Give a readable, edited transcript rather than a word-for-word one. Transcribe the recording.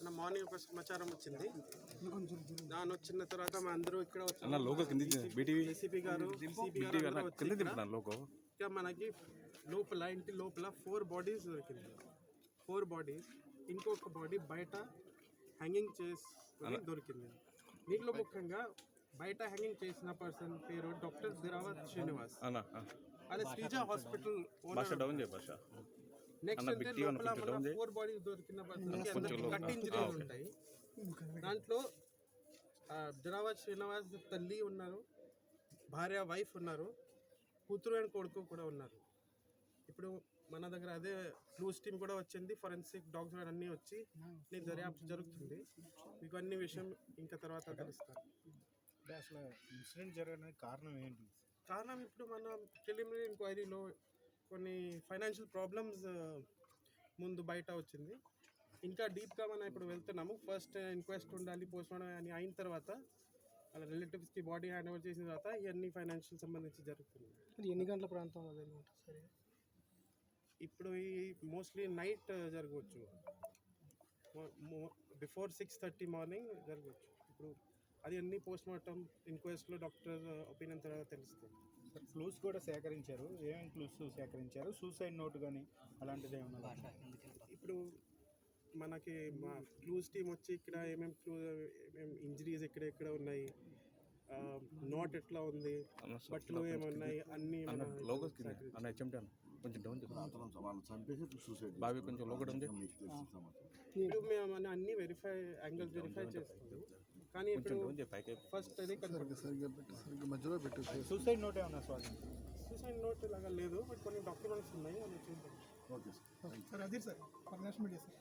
నా మార్నింగ్ ఒక సమాచారం వచ్చింది. దాని వచ్చిన తర్వాత మా అందరూ ఇక్కడ ఏసీపీ గారు ఇంకా మనకి ఇంటి లోపల 4 బాడీస్ దొరికింది. 4 బాడీస్, ఇంకొక బాడీ బయట హ్యాంగింగ్ చేసుకుని దొరికింది. దీంట్లో ముఖ్యంగా బయట హ్యాంగింగ్ చేసిన పర్సన్ పేరు డాక్టర్ దిరావత్ శ్రీనివాస్. అదే శ్రీజ హాస్పిటల్ నెక్స్ట్ అంటే లోపల మన 4 బాడీస్ దొరికిన పర్సన్ కట్ ఇంజరీస్ ఉంటాయి. దాంట్లో దిరావత్ శ్రీనివాస్ తల్లి ఉన్నారు, భార్య వైఫ్ ఉన్నారు, కూతురు అండ్ కొడుకు కూడా ఉన్నారు. ఇప్పుడు మన దగ్గర అదే క్లూస్ టీమ్ కూడా వచ్చింది, ఫోరెన్సిక్ డాగ్స్ అన్నీ వచ్చి దర్యాప్తు జరుగుతుంది. మీకు అన్ని విషయం ఇంకా తర్వాత తెలుస్తారు. అసలు ఇన్సిడెంట్ జరగడానికి కారణం ఏంటి? కారణం ఇప్పుడు మన ప్రిలిమినరీ ఎంక్వైరీలో కొన్ని ఫైనాన్షియల్ ప్రాబ్లమ్స్ ముందు బయట వచ్చింది. ఇంకా డీప్గా మనం ఇప్పుడు వెళ్తున్నాము. ఫస్ట్ ఇంక్వెస్ట్ ఉండాలి, పోస్ట్మార్టం అని అయిన తర్వాత వాళ్ళ రిలేటివ్స్కి బాడీ హ్యాండ్ ఓవర్ చేసిన తర్వాత ఇవన్నీ ఫైనాన్షియల్ సంబంధించి జరుగుతుంది. ఎన్ని గంటల ప్రాంతంలో జరిగింది సరే? ఇప్పుడు ఈ మోస్ట్లీ నైట్ జరగవచ్చు, బిఫోర్ 6:30 మార్నింగ్ జరగవచ్చు. ఇప్పుడు అది అన్ని పోస్ట్మార్టం ఇంక్వెస్ట్లో డాక్టర్ ఒపీనియన్ తర్వాత తెలుస్తుంది. క్లూస్ కూడా సేకరించారు. ఏమేమి క్లూస్ సేకరించారు? సూసైడ్ నోట్ కానీ అలాంటిది ఏమన్నా? ఇప్పుడు మనకి మా క్లూస్ టీమ్ వచ్చి ఇక్కడ ఏమేమి ఇంజరీస్ ఎక్కడ ఉన్నాయి, నోట్ ఎట్లా ఉంది, బట్టలు ఏమున్నాయి అన్నీ ఇప్పుడు మేము అన్ని యాంగిల్స్ వెరిఫై చేస్తాము. కానీ ఇప్పుడు ఫస్ట్ అది సూసైడ్ నోట్ ఏమన్నా? సూసైడ్ నోట్ లాగా లేదు, బట్ కొన్ని డాక్యుమెంట్స్ ఉన్నాయి, అవి చూద్దాం. సార్ అది సార్ పర్నేష్ మీడియా సార్.